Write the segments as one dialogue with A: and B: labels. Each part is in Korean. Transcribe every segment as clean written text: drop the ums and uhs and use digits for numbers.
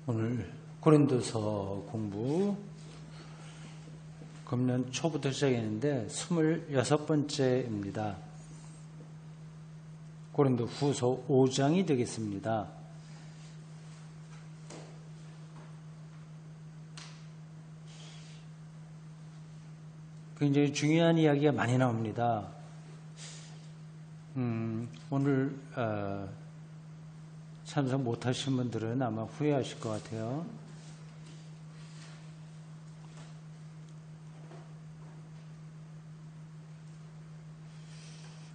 A: 오늘 고린도서 공부 금년 초부터 시작했는데 26번째입니다. 고린도 후서 5장이 되겠습니다. 굉장히 중요한 이야기가 많이 나옵니다. 오늘 참석 못하신 분들은 아마 후회하실 것 같아요.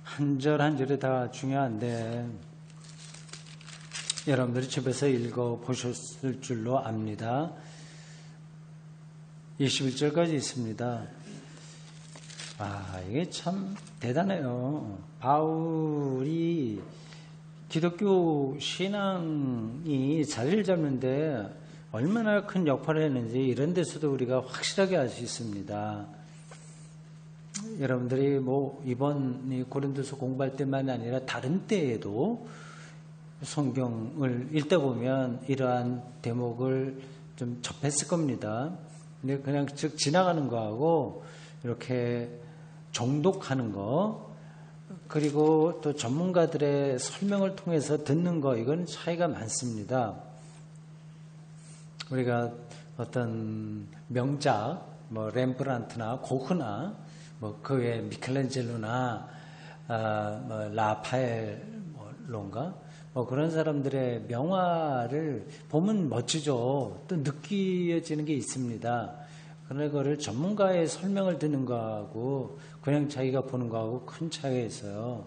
A: 한 절 한 절이 다 중요한데 여러분들이 집에서 읽어보셨을 줄로 압니다. 21절까지 있습니다. 이게 참 대단해요. 바울이 기독교 신앙이 자리를 잡는데 얼마나 큰 역할을 했는지 이런 데서도 우리가 확실하게 알 수 있습니다. 여러분들이 이번 고린도서 공부할 때만이 아니라 다른 때에도 성경을 읽다 보면 이러한 대목을 좀 접했을 겁니다. 근데 그냥 즉 지나가는 거하고 이렇게 정독하는 거, 그리고 또 전문가들의 설명을 통해서 듣는 거, 이건 차이가 많습니다. 우리가 어떤 명작, 렘브란트나 고흐나, 그 외에 미켈란젤로나, 라파엘론가, 그런 사람들의 명화를 보면 멋지죠. 또 느껴지는 게 있습니다. 그러나 그거를 전문가의 설명을 듣는 거하고 그냥 자기가 보는 거하고 큰 차이가 있어요.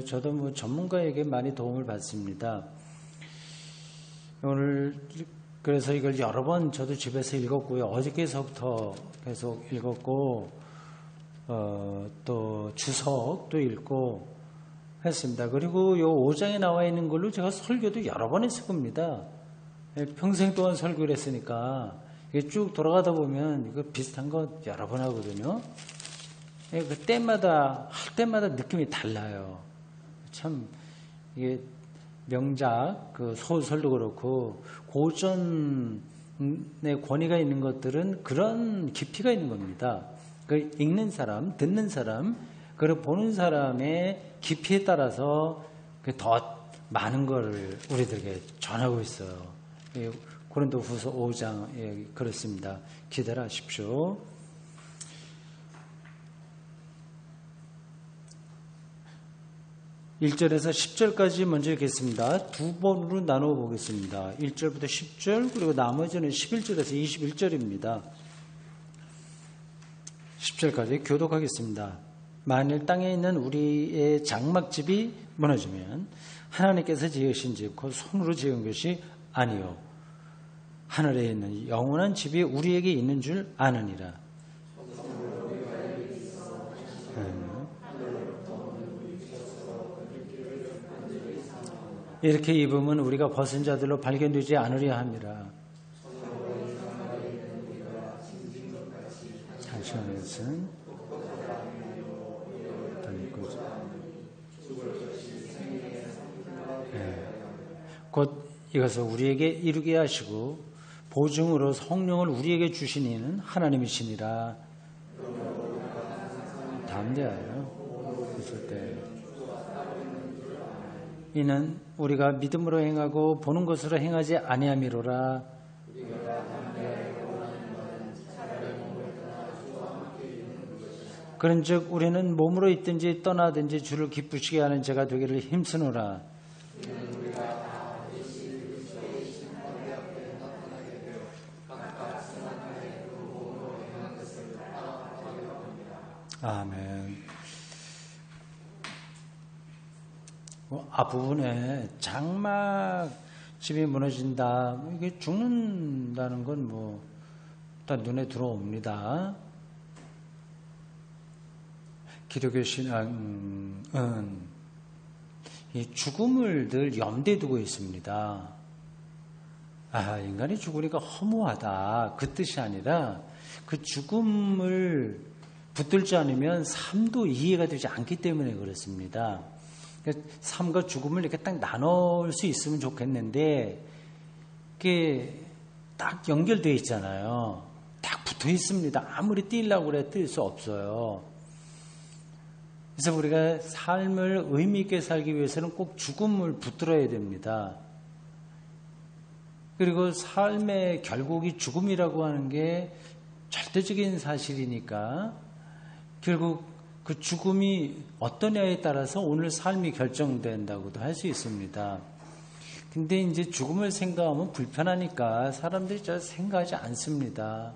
A: 저도 전문가에게 많이 도움을 받습니다. 오늘 그래서 이걸 여러 번 저도 집에서 읽었고요. 어저께서부터 계속 읽었고, 또 주석도 읽고 했습니다. 그리고 요 5장에 나와 있는 걸로 제가 설교도 여러 번 했을 겁니다. 평생 동안 설교를 했으니까 이게 쭉 돌아가다 보면 이거 비슷한 거 여러 번 하거든요. 그 때마다 할 때마다 느낌이 달라요. 참 이게 명작, 그 소설도 그렇고 고전의 권위가 있는 것들은 그런 깊이가 있는 겁니다. 그 읽는 사람, 듣는 사람, 그리고 보는 사람의 깊이에 따라서 더 많은 거를 우리들에게 전하고 있어요. 고린도 후서 5장, 그렇습니다. 기대를 하십시오. 1절에서 10절까지 먼저 읽겠습니다. 두 번으로 나누어 보겠습니다. 1절부터 10절, 그리고 나머지는 11절에서 21절입니다. 10절까지 교독하겠습니다. 만일 땅에 있는 우리의 장막집이 무너지면 하나님께서 지으신 집, 곧 손으로 지은 것이 아니요 하늘에 있는 영원한 집이 우리에게 있는 줄 아느니라. 이렇게 입으면 우리가 벗은 자들로 발견되지 않으려 함이라. 당신은 곧 이것을 우리에게 이루게 하시고 보증으로 성령을 우리에게 주신 이는 하나님이시니라. 담대하여 있을 때 이는 우리가 믿음으로 행하고 보는 것으로 행하지 아니함이로라. 그런즉 우리는 몸으로 있든지 떠나든지 주를 기쁘시게 하는 자가 되기를 힘쓰노라. 아멘. 앞부분에 장막집이 무너진다, 이게 죽는다는 건 일단 눈에 들어옵니다. 기독교 신앙은 이 죽음을 늘 염두에 두고 있습니다. 인간이 죽으니까 허무하다, 그 뜻이 아니라 그 죽음을 붙들지 않으면 삶도 이해가 되지 않기 때문에 그렇습니다. 삶과 죽음을 이렇게 딱 나눌 수 있으면 좋겠는데, 그게 딱 연결되어 있잖아요. 딱 붙어 있습니다. 아무리 뛸려고 그래 뛸 수 없어요. 그래서 우리가 삶을 의미 있게 살기 위해서는 꼭 죽음을 붙들어야 됩니다. 그리고 삶의 결국이 죽음이라고 하는 게 절대적인 사실이니까 결국 그 죽음이 어떠냐에 따라서 오늘 삶이 결정된다고도 할 수 있습니다. 근데 이제 죽음을 생각하면 불편하니까 사람들이 잘 생각하지 않습니다.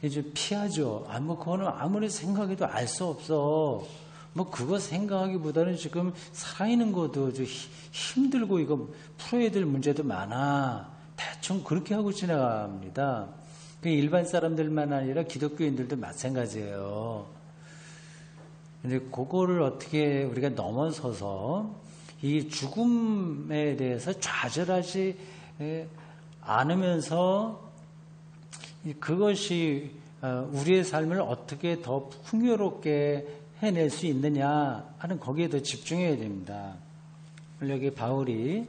A: 이제 피하죠. 뭐 그거는 아무리 생각해도 알 수 없어. 뭐 그거 생각하기보다는 지금 살아있는 것도 좀 힘들고 이거 풀어야 될 문제도 많아. 대충 그렇게 하고 지나갑니다. 일반 사람들만 아니라 기독교인들도 마찬가지예요. 근데 그거를 어떻게 우리가 넘어서서 이 죽음에 대해서 좌절하지 않으면서 그것이 우리의 삶을 어떻게 더 풍요롭게 해낼 수 있느냐 하는 거기에 더 집중해야 됩니다. 여기 바울이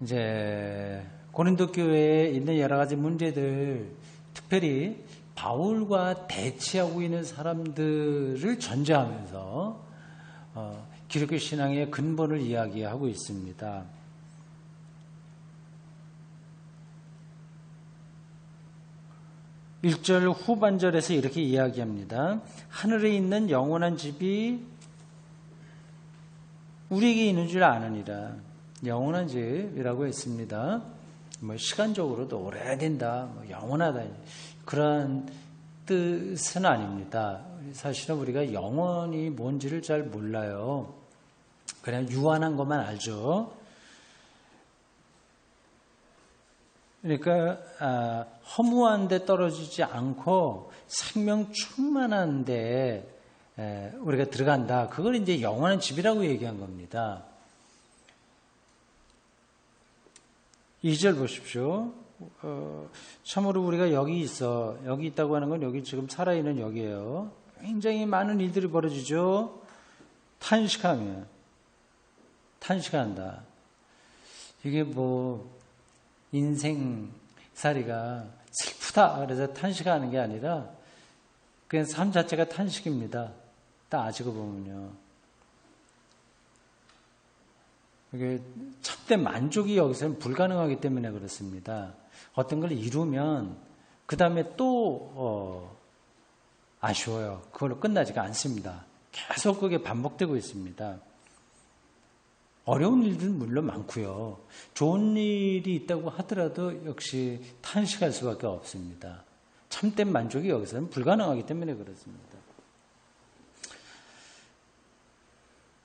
A: 이제 고린도 교회에 있는 여러 가지 문제들, 특별히 바울과 대치하고 있는 사람들을 전제하면서 기독교 신앙의 근본을 이야기하고 있습니다. 1절 후반절에서 이렇게 이야기합니다. 하늘에 있는 영원한 집이 우리에게 있는 줄 아느니라. 영원한 집이라고 했습니다. 뭐 시간적으로도 오래된다, 뭐 영원하다 그런 뜻은 아닙니다. 사실은 우리가 영원이 뭔지를 잘 몰라요. 그냥 유한한 것만 알죠. 그러니까 허무한 데 떨어지지 않고 생명 충만한 데 우리가 들어간다. 그걸 이제 영원한 집이라고 얘기한 겁니다. 2절 보십시오. 참으로 우리가 여기 있다고 하는 건 여기 지금 살아있는 여기예요. 굉장히 많은 일들이 벌어지죠. 탄식한다. 이게 뭐 인생살이가 슬프다 그래서 탄식하는 게 아니라 그냥 삶 자체가 탄식입니다. 따지고 보면요. 이게 참된 만족이 여기서는 불가능하기 때문에 그렇습니다. 어떤 걸 이루면 그 다음에 또 아쉬워요. 그걸로 끝나지가 않습니다. 계속 그게 반복되고 있습니다. 어려운 일들은 물론 많고요. 좋은 일이 있다고 하더라도 역시 탄식할 수밖에 없습니다. 참된 만족이 여기서는 불가능하기 때문에 그렇습니다.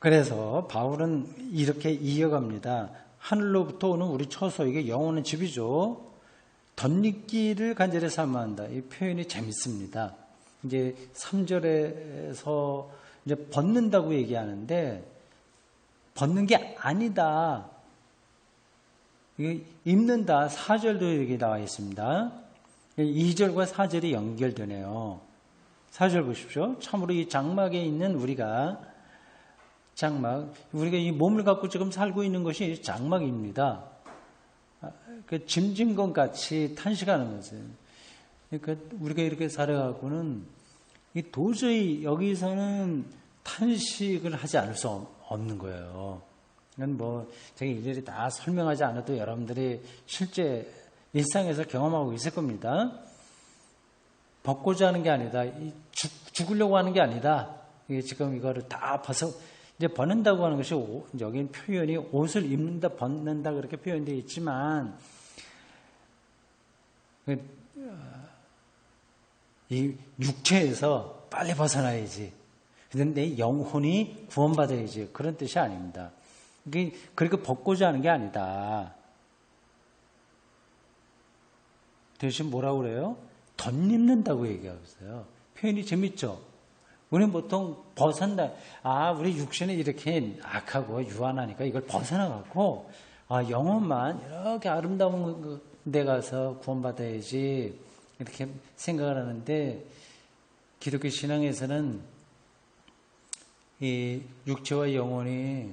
A: 그래서 바울은 이렇게 이어갑니다. 하늘로부터 오는 우리 처소에게 영원한 집이죠. 덧입기를 간절히 사모한다. 이 표현이 재밌습니다. 이제 3절에서 이제 벗는다고 얘기하는데 벗는 게 아니다. 입는다. 4절도 여기 나와 있습니다. 2절과 4절이 연결되네요. 4절 보십시오. 참으로 이 장막에 있는 우리가 이 몸을 갖고 지금 살고 있는 것이 장막입니다. 그 짐진 것 같이 탄식하는 것은. 그러니까 우리가 이렇게 살아가고는 도저히 여기서는 탄식을 하지 않을 수 없는 거예요. 이건 뭐 제가 일일이 다 설명하지 않아도 여러분들이 실제 일상에서 경험하고 있을 겁니다. 벗고자 하는 게 아니다. 죽으려고 하는 게 아니다. 이게 지금 이거를 다 이제 벗는다고 하는 것이 여기는 표현이 옷을 입는다, 벗는다 그렇게 표현되어 있지만 이 육체에서 빨리 벗어나야지. 그런데 내 영혼이 구원받아야지. 그런 뜻이 아닙니다. 이게 그렇게 벗고자 하는 게 아니다. 대신 뭐라고 그래요? 덧입는다고 얘기하고 있어요. 표현이 재밌죠? 우리는 보통 벗어난다. 우리 육신은 이렇게 악하고 유한하니까 이걸 벗어나갖고, 영혼만 이렇게 아름다운 데 가서 구원받아야지. 이렇게 생각을 하는데, 기독교 신앙에서는 이 육체와 영혼이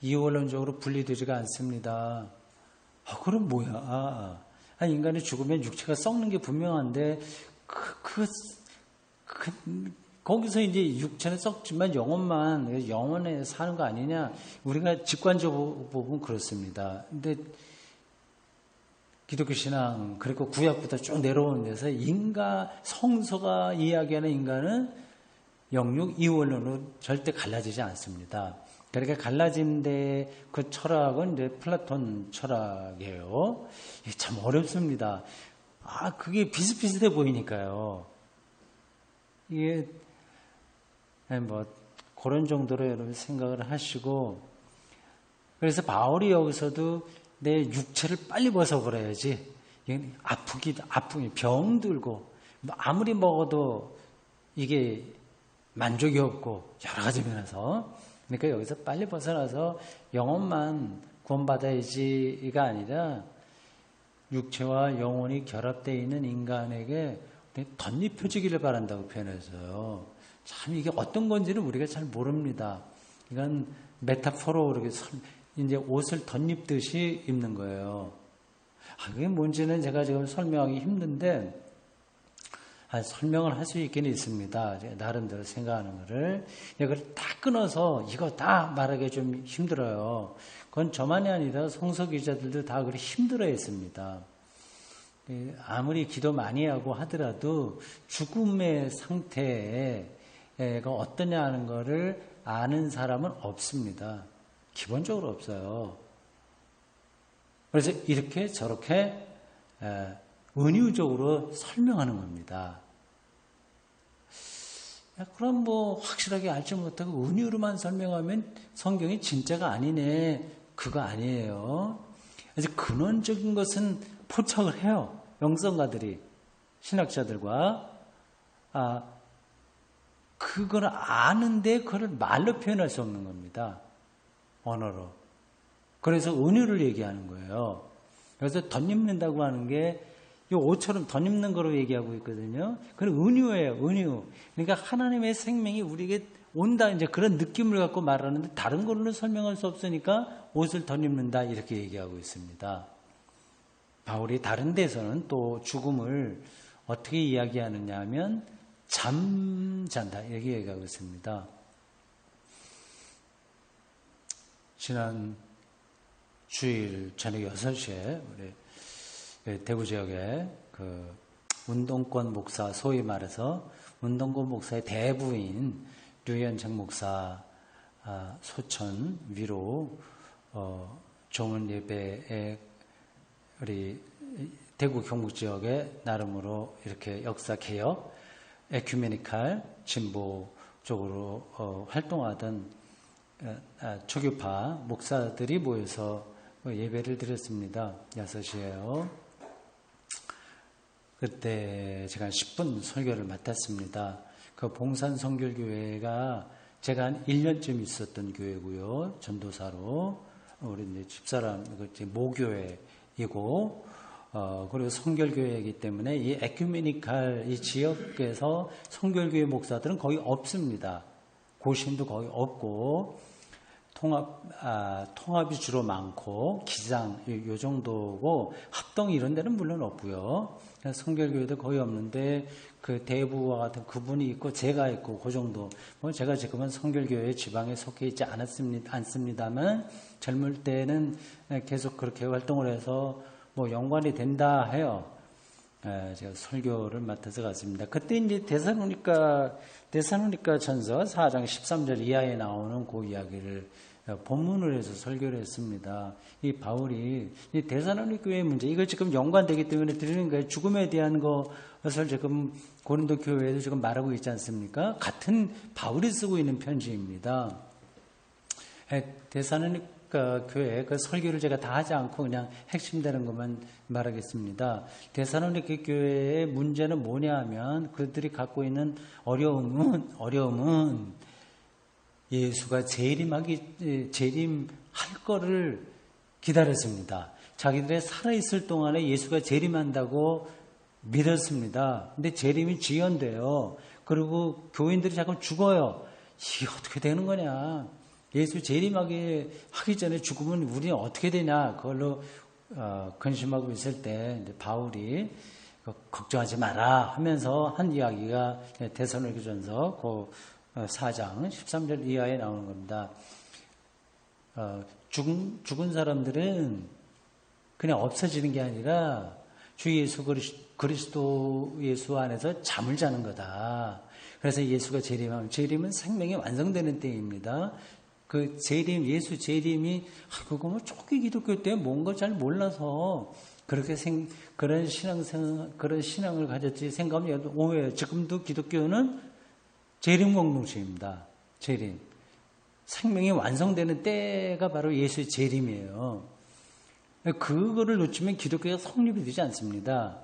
A: 이원론적으로 분리되지가 않습니다. 그럼 뭐야? 인간이 죽으면 육체가 썩는 게 분명한데, 거기서 이제 육체는 썩지만 영혼만, 영혼에 사는 거 아니냐? 우리가 직관적으로 보면 그렇습니다. 근데 기독교 신앙, 그리고 구약부터 쭉 내려오는 데서 성서가 이야기하는 인간은 영육 이원론으로 절대 갈라지지 않습니다. 그러니까 갈라진데 그 철학은 이제 플라톤 철학이에요. 이게 참 어렵습니다. 그게 비슷비슷해 보이니까요. 이게 뭐 그런 정도로 여러분 생각을 하시고, 그래서 바울이 여기서도 내 육체를 빨리 벗어버려야지. 아프기 병들고 아무리 먹어도 이게 만족이 없고 여러 가지 면에서, 그러니까 여기서 빨리 벗어나서 영혼만 구원받아야지가 아니라 육체와 영혼이 결합되어 있는 인간에게 덧입혀지기를 바란다고 표현했어요. 참 이게 어떤 건지는 우리가 잘 모릅니다. 이건 메타포로 이렇게 이제 옷을 덧입듯이 입는 거예요. 그게 뭔지는 제가 지금 설명하기 힘든데, 설명을 할 수 있긴 있습니다. 나름대로 생각하는 거를. 이걸 다 끊어서 이거 다 말하기 좀 힘들어요. 그건 저만이 아니라 성서 기자들도 다 그렇게 힘들어 했습니다. 아무리 기도 많이 하고 하더라도 죽음의 상태가 어떠냐 하는 거를 아는 사람은 없습니다. 기본적으로 없어요. 그래서 이렇게 저렇게 은유적으로 설명하는 겁니다. 그럼 뭐 확실하게 알지 못하고 은유로만 설명하면 성경이 진짜가 아니네. 그거 아니에요. 그래서 근원적인 것은 포착을 해요. 영성가들이, 신학자들과. 그걸 아는데 그걸 말로 표현할 수 없는 겁니다. 언어로. 그래서 은유를 얘기하는 거예요. 그래서 덧입는다고 하는 게 이 옷처럼 덧입는 거로 얘기하고 있거든요. 그건 은유예요, 은유. 그러니까 하나님의 생명이 우리에게 온다, 이제 그런 느낌을 갖고 말하는데 다른 걸로 설명할 수 없으니까 옷을 덧입는다, 이렇게 얘기하고 있습니다. 바울이 다른 데서는 또 죽음을 어떻게 이야기하느냐 하면 잠잔다, 이렇게 얘기하고 있습니다. 지난 주일 저녁 6시에 우리 대구 지역에 그 운동권 목사, 소위 말해서 운동권 목사의 대부인 류현정 목사 소천 위로 종은 예배에 우리 대구 경북 지역에 나름으로 이렇게 역사 개혁, 에큐메니칼 진보 쪽으로 활동하던 초교파 목사들이 모여서 예배를 드렸습니다. 6시에요. 그때 제가 10분 설교를 맡았습니다. 그 봉산 성결교회가 제가 한 1년쯤 있었던 교회고요. 전도사로. 우리 이제 집사람, 모교회이고, 그리고 성결교회이기 때문에 이 에큐메니칼 이 지역에서 성결교회 목사들은 거의 없습니다. 고신도 거의 없고, 통합이 주로 많고, 기장, 요 정도고, 합동 이런 데는 물론 없고요. 성결교회도 거의 없는데, 그 대부와 같은 그분이 있고, 제가 있고, 그 정도. 뭐 제가 지금은 성결교회 지방에 속해 있지 않습니다만, 젊을 때는 계속 그렇게 활동을 해서, 뭐 연관이 된다 해요. 제가 설교를 맡아서 갔습니다. 그때 이제 데살로니가 전서 4장 13절 이하에 나오는 그 이야기를 본문을 해서 설교를 했습니다. 이 바울이 이 데살로니가 교회의 문제, 이걸 지금 연관되기 때문에 드리는 거예요. 죽음에 대한 것을 지금 고린도 교회에도 지금 말하고 있지 않습니까? 같은 바울이 쓰고 있는 편지입니다. 데살로니가 교회 그 설교를 제가 다 하지 않고 그냥 핵심되는 것만 말하겠습니다. 데살로니가 교회의 문제는 뭐냐 하면 그들이 갖고 있는 어려움은 예수가 재림할 거를 기다렸습니다. 자기들의 살아있을 동안에 예수가 재림한다고 믿었습니다. 근데 재림이 지연돼요. 그리고 교인들이 자꾸 죽어요. 이게 어떻게 되는 거냐. 예수 재림하기 전에 죽으면 우리는 어떻게 되냐. 그걸로 근심하고 있을 때 이제 바울이 걱정하지 마라 하면서 한 이야기가 데살로니가전서 그 4장 13절 이하에 나오는 겁니다. 죽은 사람들은 그냥 없어지는 게 아니라 주 예수 그리스도 예수 안에서 잠을 자는 거다. 그래서 예수가 재림하면, 재림은 생명이 완성되는 때입니다. 그 재림, 예수 재림이 그거 뭐 초기 기독교 때 뭔가 잘 몰라서 그렇게 그런 신앙을 가졌지 생각하면 오해요. 지금도 기독교는 재림 공동체입니다. 재림. 생명이 완성되는 때가 바로 예수의 재림이에요. 그거를 놓치면 기독교가 성립이 되지 않습니다.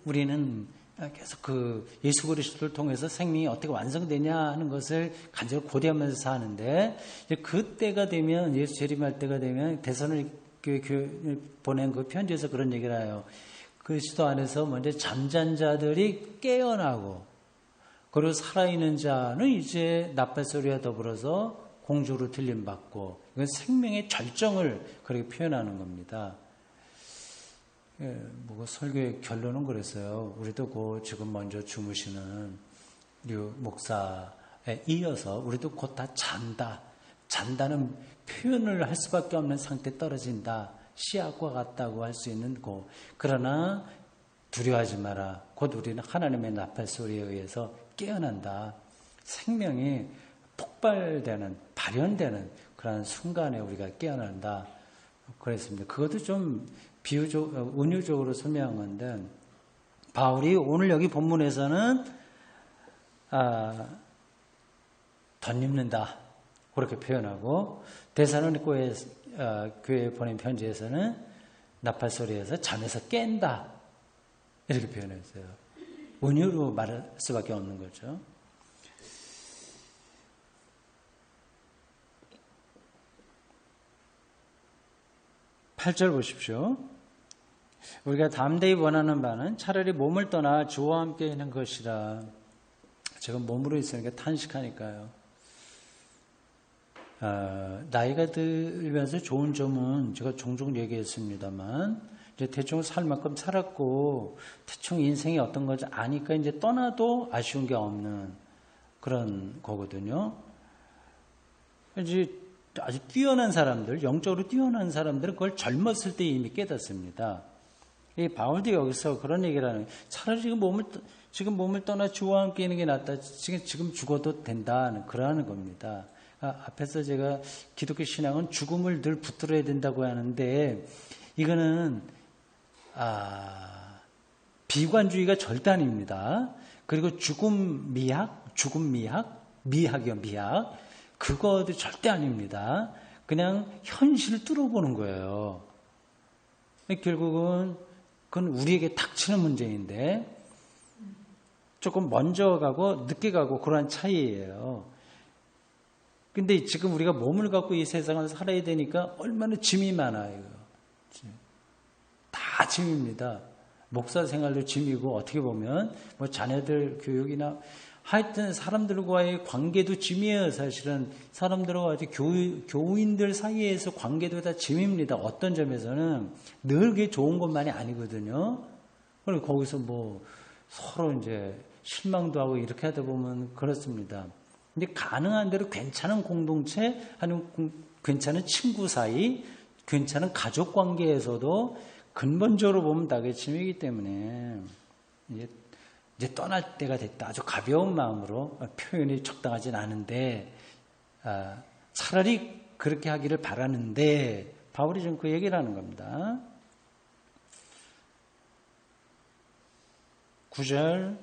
A: 우리는 계속 그 예수 그리스도를 통해서 생명이 어떻게 완성되냐 하는 것을 간절히 고대하면서 사는데, 그때가 되면, 예수 재림할 때가 되면 데살로니가 보낸 그 편지에서 그런 얘기를 해요. 그리스도 안에서 먼저 잠잔 자들이 깨어나고, 그리고 살아있는 자는 이제 나팔소리와 더불어서 공주로 들림받고, 이건 생명의 절정을 그렇게 표현하는 겁니다. 뭐 설교의 결론은 그랬어요. 우리도 지금 먼저 주무시는 류 목사에 이어서 우리도 곧 다 잔다. 잔다는 표현을 할 수밖에 없는 상태에 떨어진다. 씨앗과 같다고 할 수 있는 그러나 두려워하지 마라. 곧 우리는 하나님의 나팔소리에 의해서 깨어난다. 생명이 폭발되는, 발현되는 그런 순간에 우리가 깨어난다. 그랬습니다. 그것도 좀 은유적으로 설명한 건데, 바울이 오늘 여기 본문에서는 덧입는다 그렇게 표현하고, 데살로니가 교회에 보낸 편지에서는 나팔소리에서 잠에서 깬다 이렇게 표현했어요. 은유로 말할 수밖에 없는 거죠. (8절) 보십시오. 우리가 담대히 원하는 바는 차라리 몸을 떠나 주와 함께 있는 것이라. 제가 몸으로 있으니까 탄식하니까요. 나이가 들면서 좋은 점은 제가 종종 얘기했습니다만, 이제 대충 살 만큼 살았고 대충 인생이 어떤 건지 아니까 이제 떠나도 아쉬운 게 없는 그런 거거든요. 이제 아주 뛰어난 사람들, 영적으로 뛰어난 사람들은 그걸 젊었을 때 이미 깨닫습니다. 이 바울도 여기서 그런 얘기를 하는 거예요. 차라리 지금 몸을 떠나 주와 함께 있는 게 낫다. 지금 죽어도 된다는 그러는 겁니다. 앞에서 제가 기독교 신앙은 죽음을 늘 붙들어야 된다고 하는데, 이거는 비관주의가 절대 아닙니다. 그리고 죽음 미학, 미학이요, 미학. 그것도 절대 아닙니다. 그냥 현실을 뚫어보는 거예요. 결국은 그건 우리에게 닥치는 문제인데, 조금 먼저 가고 늦게 가고 그런 차이예요. 근데 지금 우리가 몸을 갖고 이 세상을 살아야 되니까 얼마나 짐이 많아요. 다 짐입니다. 목사 생활도 짐이고, 어떻게 보면 뭐 자녀들 교육이나 하여튼 사람들과의 관계도 짐이에요. 사실은 사람들과 교인들 사이에서 관계도 다 짐입니다. 어떤 점에서는 늘 그게 좋은 것만이 아니거든요. 그리고 거기서 뭐 서로 이제 실망도 하고 이렇게 하다 보면 그렇습니다. 근데 가능한 대로 괜찮은 공동체, 아니면 괜찮은 친구 사이, 괜찮은 가족 관계에서도 근본적으로 보면 다 그게 짐이기 때문에 이제 떠날 때가 됐다. 아주 가벼운 마음으로, 표현이 적당하진 않은데 차라리 그렇게 하기를 바라는데, 바울이 지금 그 얘기를 하는 겁니다. 9절,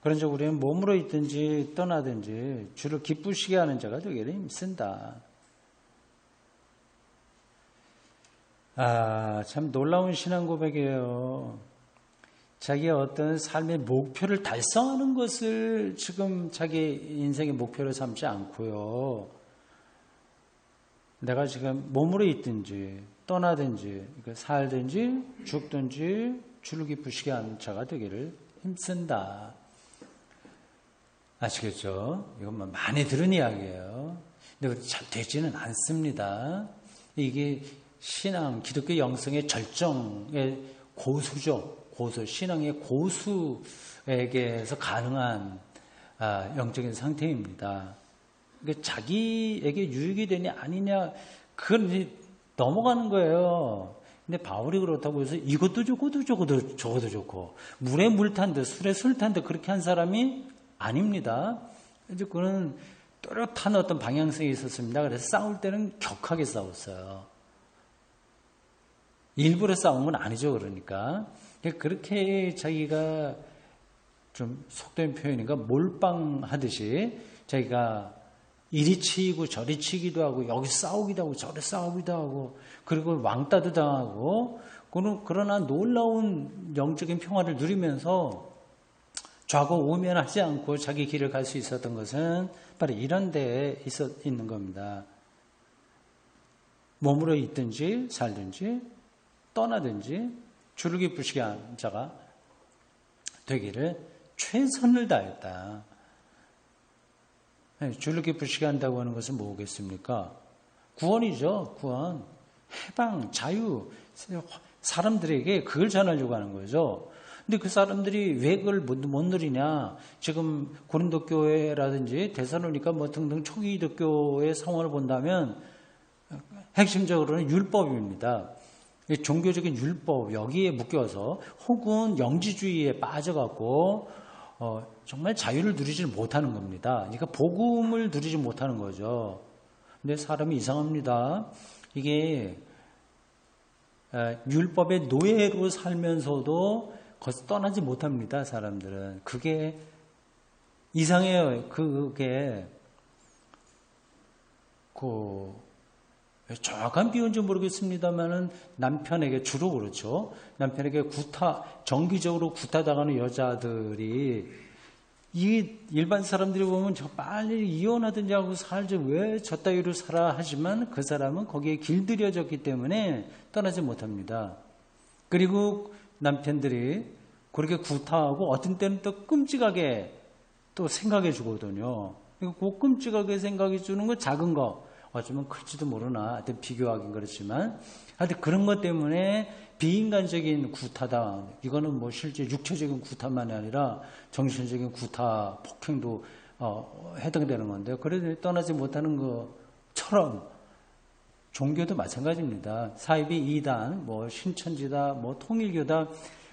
A: 그런즉 우리는 몸으로 있든지 떠나든지 주를 기쁘시게 하는 자가 되기를 힘쓴다. 참 놀라운 신앙 고백이에요. 자기의 어떤 삶의 목표를 달성하는 것을 지금 자기 인생의 목표로 삼지 않고요. 내가 지금 몸으로 있든지 떠나든지 살든지 죽든지 주를 기쁘시게 하는 자가 되기를 힘쓴다. 아시겠죠? 이건 뭐 많이 들은 이야기예요. 근데 잘 되지는 않습니다. 이게 신앙, 기독교 영성의 절정의 고수죠. 고수, 신앙의 고수에게서 가능한 영적인 상태입니다. 그러니까 자기에게 유익이 되냐 아니냐 그건 넘어가는 거예요. 근데 바울이 그렇다고 해서 이것도 좋고 저것도 좋고 물에 물 탄 듯 술에 술 탄 듯 그렇게 한 사람이 아닙니다. 이제 그는 또렷한 어떤 방향성이 있었습니다. 그래서 싸울 때는 격하게 싸웠어요. 일부러 싸운 건 아니죠. 그러니까 그렇게 자기가 좀 속된 표현인가 몰빵하듯이 자기가 이리 치이고 저리 치기도 하고 여기 싸우기도 하고 저리 싸우기도 하고 그리고 왕따도 당하고 그러나 놀라운 영적인 평화를 누리면서 좌고우면하지 않고 자기 길을 갈 수 있었던 것은 바로 이런 데에 있는 겁니다. 몸으로 있든지 살든지 떠나든지 주를 기쁘시게 한 자가 되기를 최선을 다했다. 주를 기쁘시게 한다고 하는 것은 뭐겠습니까? 구원이죠. 구원, 해방, 자유. 사람들에게 그걸 전하려고 하는 거죠. 근데 그 사람들이 왜 그걸 못 누리냐? 지금 고린도 교회라든지 데살로니가 뭐 등등 초기 기독교의 상황을 본다면 핵심적으로는 율법입니다. 종교적인 율법 여기에 묶여서 혹은 영지주의에 빠져갖고 정말 자유를 누리지 못하는 겁니다. 그러니까 복음을 누리지 못하는 거죠. 근데 사람이 이상합니다. 이게 율법의 노예로 살면서도 거기서 떠나지 못합니다. 사람들은. 그게 이상해요. 그게 정확한 비유인지 모르겠습니다만은 남편에게 주로 그렇죠. 남편에게 정기적으로 구타당하는 여자들이 이 일반 사람들이 보면 저 빨리 이혼하든지 하고 살지 왜 저 따위로 살아 하지만 그 사람은 거기에 길들여졌기 때문에 떠나지 못합니다. 그리고 남편들이 그렇게 구타하고 어떤 때는 또 끔찍하게 또 생각해 주거든요. 그 끔찍하게 생각해 주는 건 작은 거 어쩌면 클지도 모르나 하여튼 비교하긴 그렇지만 하여튼 그런 것 때문에 비인간적인 구타다. 이거는 뭐 실제 육체적인 구타만이 아니라 정신적인 구타, 폭행도 해당되는 건데 그래도 떠나지 못하는 것처럼 종교도 마찬가지입니다. 사이비 이단, 뭐 신천지다, 뭐 통일교다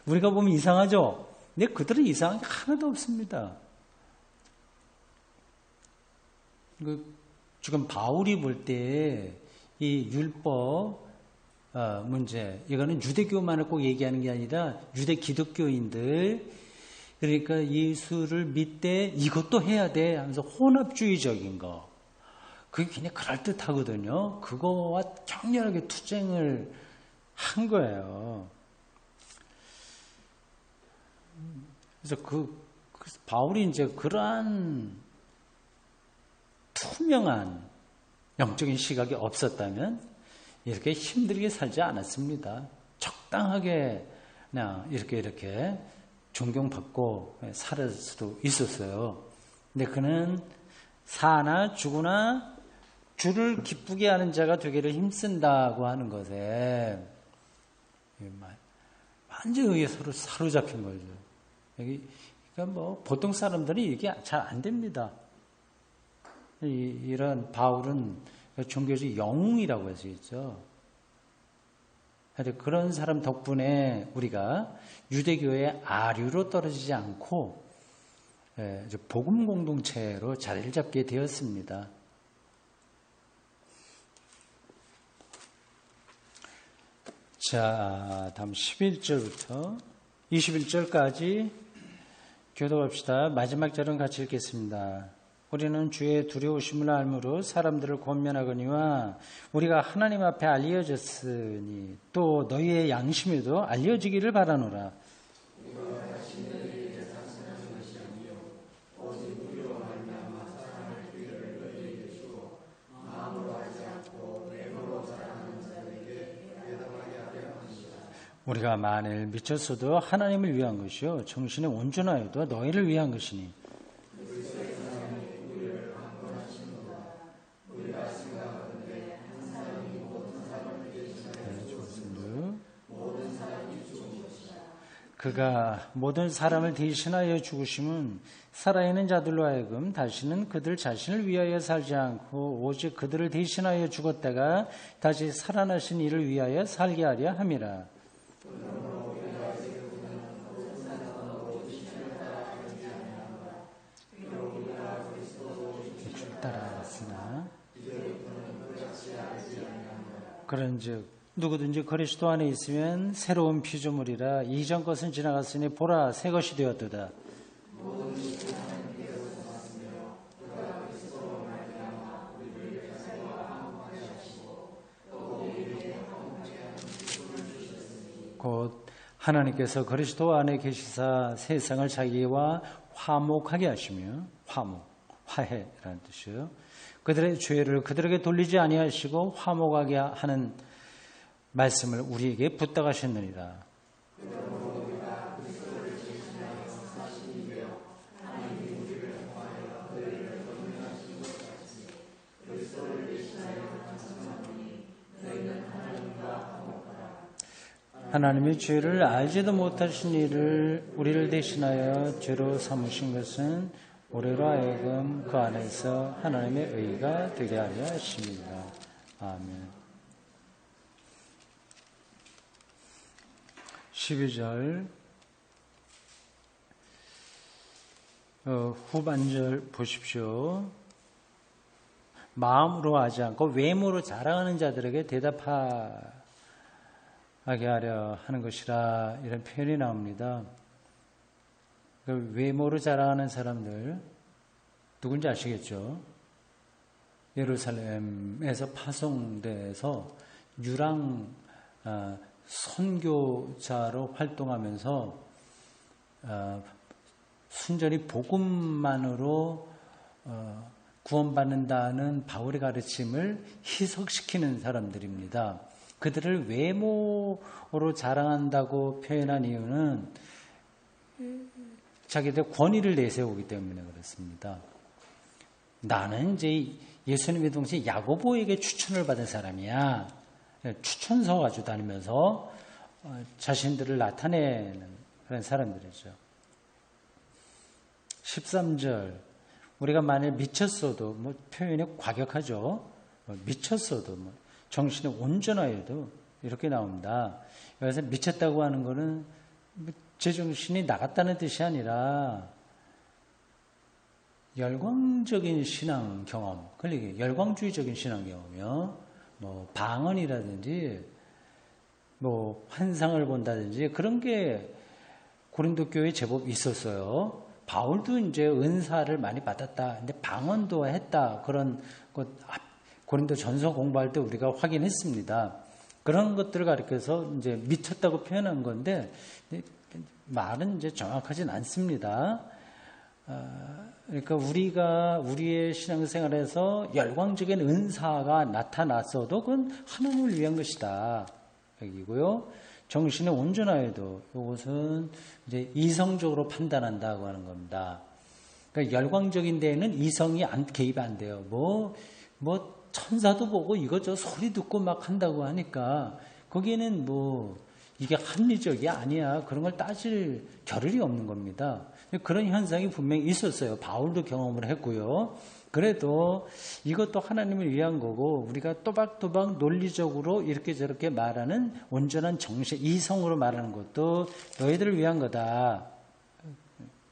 A: 우리가 보면 이상하죠. 근데 그들은 이상한 게 하나도 없습니다. 지금 바울이 볼 때 이 율법 문제 이거는 유대교만을 꼭 얘기하는 게 아니라 유대 기독교인들 그러니까 예수를 믿되 이것도 해야 돼 하면서 혼합주의적인 거 그게 굉장히 그럴듯하거든요. 그거와 격렬하게 투쟁을 한 거예요. 그래서 그래서 바울이 이제 그러한 투명한 영적인 시각이 없었다면 이렇게 힘들게 살지 않았습니다. 적당하게 그냥 이렇게 존경받고 살을 수도 있었어요. 근데 그는 사나 죽으나 주를 기쁘게 하는 자가 되기를 힘쓴다고 하는 것에 완전히 서로 사로잡힌 거죠. 그러니까 뭐 보통 사람들은 이게 잘 안 됩니다. 이런 바울은 종교적 영웅이라고 할 수 있죠. 그런 사람 덕분에 우리가 유대교의 아류로 떨어지지 않고 복음 공동체로 자리를 잡게 되었습니다. 자, 다음 11절부터 21절까지 교독합시다. 마지막 절은 같이 읽겠습니다. 우리는 주의 두려우심을 알므로 사람들을 권면하거니와 우리가 하나님 앞에 알려졌으니 또 너희의 양심에도 알려지기를 바라노라. 우리가 만일 미쳤어도 하나님을 위한 것이요 정신에 온전하여도 너희를 위한 것이니 그가 모든 사람을 대신하여 죽으심은 살아있는 자들로 하여금 다시는 그들 자신을 위하여 살지 않고 오직 그들을 대신하여 죽었다가 다시 살아나신 이를 위하여 살게 하려 함이라. 따라하였으나 그런즉 누구든지 그리스도 안에 있으면 새로운 피조물이라 이전 것은 지나갔으니 보라 새 것이 되었도다. 곧 하나님께서 그리스도 안에 계시사 세상을 자기와 화목하게 하시며 화해라는 뜻이요. 그들의 죄를 그들에게 돌리지 아니하시고 화목하게 하는 말씀을 우리에게 부탁하셨느니라. 하나님의 죄를 알지도 못하신 이를 우리를 대신하여 죄로 삼으신 것은 우리로 하여금 그 안에서 하나님의 의가 되게 하려 하십니다. 아멘. 12절 후반절 보십시오. 마음으로 하지 않고 외모로 자랑하는 자들에게 대답하게 하려 하는 것이라 이런 표현이 나옵니다. 그 외모로 자랑하는 사람들 누군지 아시겠죠? 예루살렘에서 파송돼서 유랑 선교자로 활동하면서 순전히 복음만으로 구원받는다는 바울의 가르침을 희석시키는 사람들입니다. 그들을 외모로 자랑한다고 표현한 이유는 자기들 권위를 내세우기 때문에 그렇습니다. 나는 이제 예수님의 동생 야고보에게 추천을 받은 사람이야. 추천서 가지고 다니면서 자신들을 나타내는 그런 사람들이죠. 13절 우리가 만일 미쳤어도 표현이 과격하죠. 미쳤어도 정신이 온전하여도 이렇게 나옵니다. 여기서 미쳤다고 하는 것은 제정신이 나갔다는 뜻이 아니라 열광적인 신앙 경험, 그러니까 열광주의적인 신앙 경험이요. 방언이라든지 환상을 본다든지 그런 게 고린도 교회에 제법 있었어요. 바울도 이제 은사를 많이 받았다. 근데 방언도 했다. 그런 것 고린도 전서 공부할 때 우리가 확인했습니다. 그런 것들을 가리켜서 이제 미쳤다고 표현한 건데 말은 이제 정확하진 않습니다. 그러니까 우리가 우리의 신앙생활에서 열광적인 은사가 나타났어도 그건 하나님을 위한 것이다. 여기고요. 정신이 온전하여도 이것은 이제 이성적으로 판단한다고 하는 겁니다. 그러니까 열광적인 데에는 이성이 개입 안 돼요. 천사도 보고 이것저것 소리 듣고 막 한다고 하니까 거기에는 이게 합리적이 아니야. 그런 걸 따질 겨를이 없는 겁니다. 그런 현상이 분명히 있었어요. 바울도 경험을 했고요. 그래도 이것도 하나님을 위한 거고 우리가 또박또박 논리적으로 이렇게 저렇게 말하는 온전한 정신, 이성으로 말하는 것도 너희들을 위한 거다.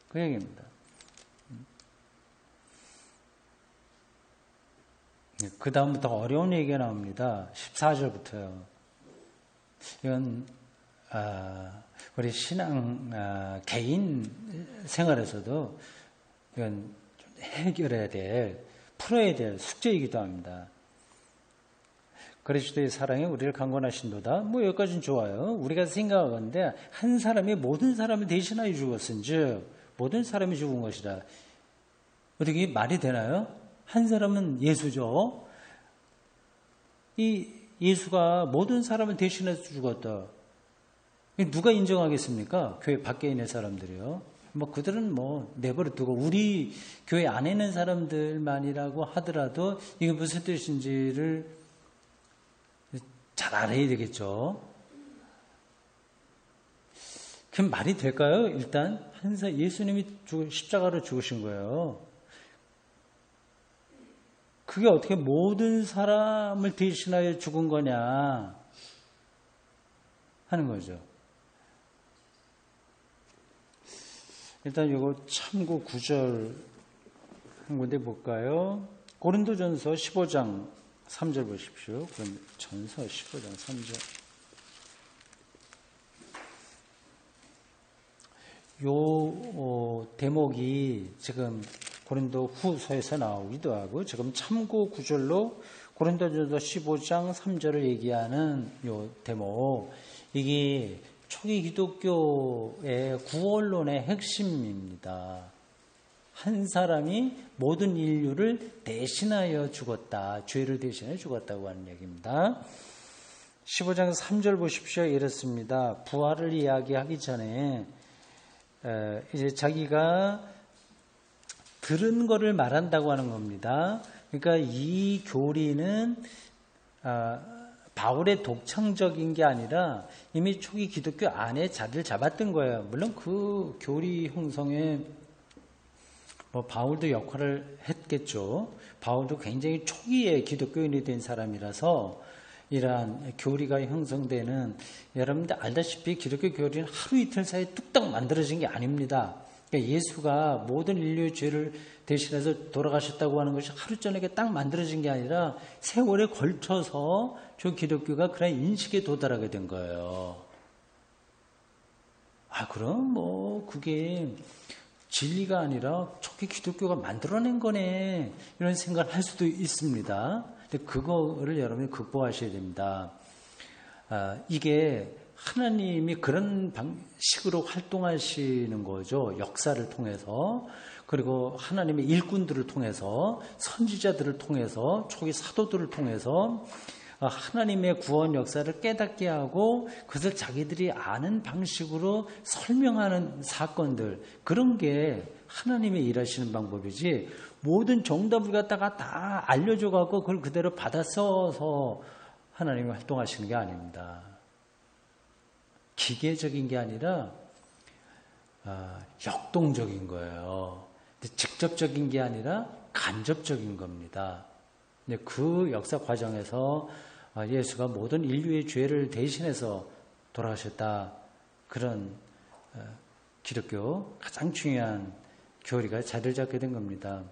A: 그 얘기입니다. 그 다음부터 어려운 얘기가 나옵니다. 14절부터요. 이건 우리 신앙 개인 생활에서도 이건 해결해야 될, 풀어야 될 숙제이기도 합니다. 그리스도의 사랑이 우리를 강권하신도다. 여기까지는 좋아요. 우리가 생각하건대 한 사람이 모든 사람을 대신하여 죽었은즉 모든 사람이 죽은 것이라. 어떻게 말이 되나요? 한 사람은 예수죠. 이 예수가 모든 사람을 대신해서 죽었다. 누가 인정하겠습니까? 교회 밖에 있는 사람들이요. 그들은 내버려 두고 우리 교회 안에 있는 사람들만이라고 하더라도 이게 무슨 뜻인지를 잘 알아야 되겠죠. 그럼 말이 될까요? 일단 예수님이 십자가로 죽으신 거예요. 그게 어떻게 모든 사람을 대신하여 죽은 거냐 하는 거죠. 일단 이거 참고 구절 한 군데 볼까요? 고린도전서 15장 3절 보십시오. 그럼 전서 15장 3절. 요 대목이 지금 고린도 후서에서 나오기도 하고 지금 참고 구절로 고린도전서 15장 3절을 얘기하는 요 대목, 이게 초기 기독교의 구원론의 핵심입니다. 한 사람이 모든 인류를 대신하여 죽었다. 죄를 대신하여 죽었다고 하는 얘기입니다. 15장 3절 보십시오. 이렇습니다. 부활을 이야기하기 전에 이제 자기가 들은 거를 말한다고 하는 겁니다. 그러니까 이 교리는 바울의 독창적인 게 아니라 이미 초기 기독교 안에 자리를 잡았던 거예요. 물론 그 교리 형성에 바울도 역할을 했겠죠. 바울도 굉장히 초기에 기독교인이 된 사람이라서 이러한 교리가 형성되는, 여러분들 알다시피 기독교 교리는 하루 이틀 사이에 뚝딱 만들어진 게 아닙니다. 그러니까 예수가 모든 인류의 죄를 대신해서 돌아가셨다고 하는 것이 하루 저녁에 딱 만들어진 게 아니라 세월에 걸쳐서 저 기독교가 그런 인식에 도달하게 된 거예요. 그럼 그게 진리가 아니라 초기 기독교가 만들어낸 거네, 이런 생각을 할 수도 있습니다. 근데 그거를 여러분이 극복하셔야 됩니다. 이게 하나님이 그런 방식으로 활동하시는 거죠. 역사를 통해서, 그리고 하나님의 일꾼들을 통해서, 선지자들을 통해서, 초기 사도들을 통해서 하나님의 구원 역사를 깨닫게 하고 그것을 자기들이 아는 방식으로 설명하는 사건들, 그런 게 하나님의 일하시는 방법이지, 모든 정답을 갖다가 다 알려줘갖고 그걸 그대로 받아 써서 하나님이 활동하시는 게 아닙니다. 기계적인 게 아니라 역동적인 거예요. 직접적인 게 아니라 간접적인 겁니다. 그 역사 과정에서 예수가 모든 인류의 죄를 대신해서 돌아가셨다. 그런 기독교 가장 중요한 교리가 자리를 잡게 된 겁니다.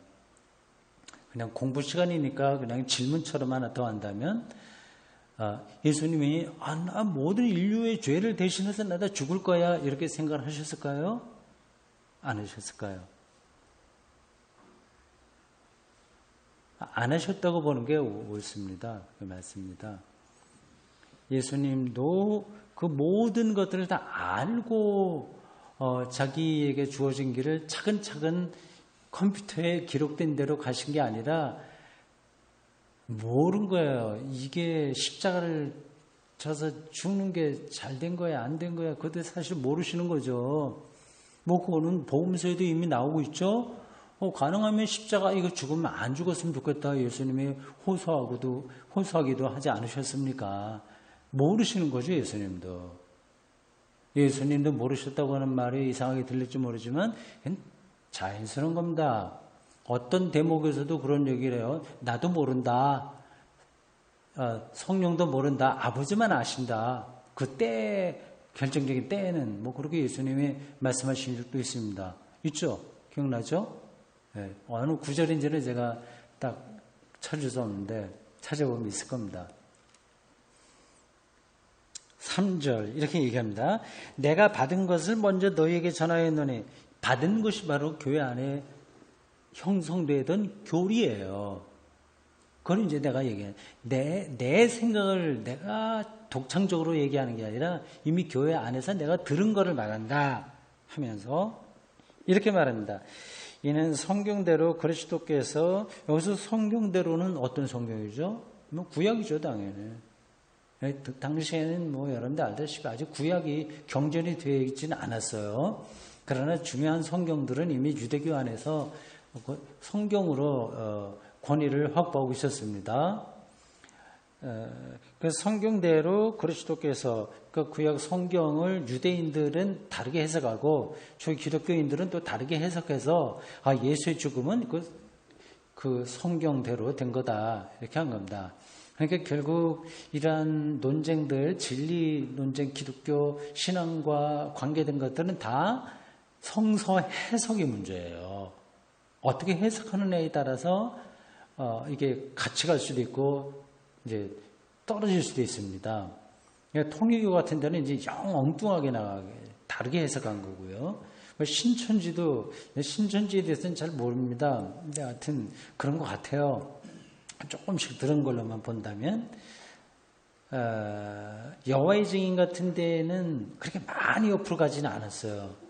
A: 그냥 공부 시간이니까 그냥 질문처럼 하나 더 한다면, 예수님이 나 모든 인류의 죄를 대신해서 나다 죽을 거야, 이렇게 생각을 하셨을까요? 안 하셨을까요? 안 하셨다고 보는 게 옳습니다. 그 맞습니다. 예수님도 그 모든 것들을 다 알고 자기에게 주어진 길을 차근차근 컴퓨터에 기록된 대로 가신 게 아니라 모른 거예요. 이게 십자가를 져서 죽는 게 잘 된 거야, 안 된 거야, 그것도 사실 모르시는 거죠. 그거는 복음서에도 이미 나오고 있죠. 가능하면 십자가 이거 죽으면 안 죽었으면 좋겠다, 예수님이 호소하기도 하지 않으셨습니까? 모르시는 거죠, 예수님도. 예수님도 모르셨다고 하는 말이 이상하게 들릴지 모르지만 자연스러운 겁니다. 어떤 대목에서도 그런 얘기를 해요. 나도 모른다. 성령도 모른다. 아버지만 아신다. 그때 결정적인 때에는 그렇게 예수님이 말씀하신 적도 있습니다. 있죠? 기억나죠? 네. 어느 구절인지는 제가 딱 찾을 수 없는데 찾아보면 있을 겁니다. 3절 이렇게 얘기합니다. 내가 받은 것을 먼저 너희에게 전하였노니, 받은 것이 바로 교회 안에 형성되던 교리예요. 그걸 이제 내가 얘기해. 내 생각을 내가 독창적으로 얘기하는 게 아니라 이미 교회 안에서 내가 들은 거를 말한다 하면서 이렇게 말합니다. 이는 성경대로 그리스도께서, 여기서 성경대로는 어떤 성경이죠? 구약이죠, 당연히. 당시에는 여러분들 알다시피 아직 구약이 경전이 되어 있지는 않았어요. 그러나 중요한 성경들은 이미 유대교 안에서 성경으로 권위를 확보하고 있었습니다. 그래서 성경대로 그리스도께서 그 구약 성경을 유대인들은 다르게 해석하고 저희 기독교인들은 또 다르게 해석해서 예수의 죽음은 그 성경대로 된 거다 이렇게 한 겁니다. 그러니까 결국 이러한 논쟁들, 진리 논쟁, 기독교 신앙과 관계된 것들은 다 성서 해석의 문제예요. 어떻게 해석하느냐에 따라서 이게 같이 갈 수도 있고 이제 떨어질 수도 있습니다. 통일교 같은 데는 이제 영 엉뚱하게 나가게 다르게 해석한 거고요. 신천지에 대해서는 잘 모릅니다. 근데 하여튼 그런 것 같아요. 조금씩 들은 걸로만 본다면 여호와의 증인 같은 데는 그렇게 많이 옆으로 가지는 않았어요.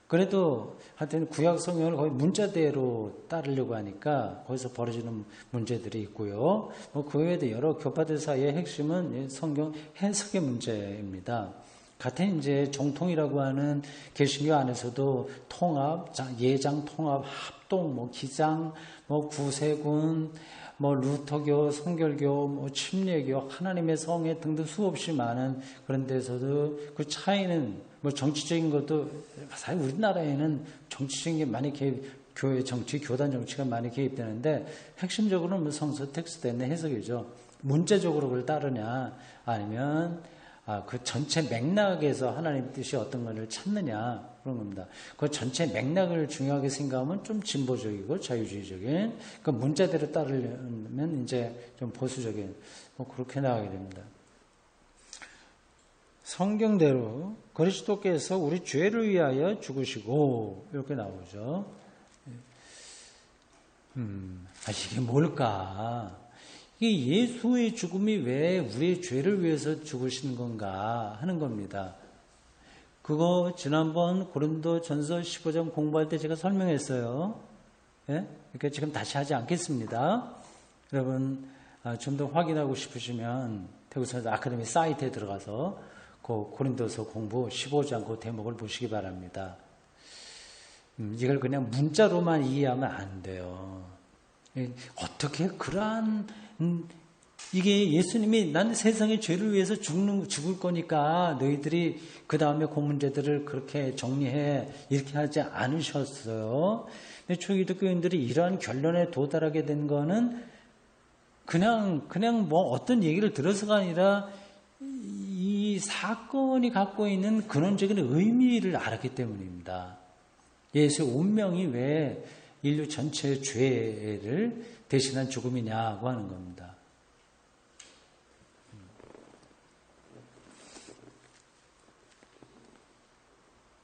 A: 그래도 하여튼 구약 성경을 거의 문자대로 따르려고 하니까 거기서 벌어지는 문제들이 있고요. 그 외에도 여러 교파들 사이의 핵심은 성경 해석의 문제입니다. 같은 이제 정통이라고 하는 개신교 안에서도 통합, 예장 통합, 합동, 기장, 구세군, 루터교, 성결교, 침례교, 하나님의 성회 등등 수없이 많은 그런 데서도 그 차이는 정치적인 것도 사실 우리나라에는 정치적인 게 많이 교회 정치, 교단 정치가 많이 개입되는데 핵심적으로는 성서 텍스트의 해석이죠. 문자적으로 그걸 따르냐 아니면 그 전체 맥락에서 하나님 뜻이 어떤 것을 찾느냐 그런 겁니다. 그 전체 맥락을 중요하게 생각하면 좀 진보적이고 자유주의적인 그 문자대로 따르려면 이제 좀 보수적인 그렇게 나가게 됩니다. 성경대로 그리스도께서 우리 죄를 위하여 죽으시고 이렇게 나오죠. 이게 뭘까? 이 예수의 죽음이 왜 우리의 죄를 위해서 죽으신 건가 하는 겁니다. 그거 지난번 고린도전서 15장 공부할 때 제가 설명했어요. 예? 그러니까 지금 다시 하지 않겠습니다. 여러분 좀 더 확인하고 싶으시면 대구선교 아카데미 사이트에 들어가서 그 고린도서 공부 15장 그 대목을 보시기 바랍니다. 이걸 그냥 문자로만 이해하면 안 돼요. 어떻게 그러한 이게 예수님이 난 세상의 죄를 위해서 죽을 거니까 너희들이 그 다음에 그 문제들을 그렇게 정리해 이렇게 하지 않으셨어요. 근데 초기독교인들이 이러한 결론에 도달하게 된 거는 그냥 어떤 얘기를 들어서가 아니라 이 사건이 갖고 있는 근원적인 의미를 알았기 때문입니다. 예수의 운명이 왜 인류 전체의 죄를 대신한 죽음이냐고 하는 겁니다.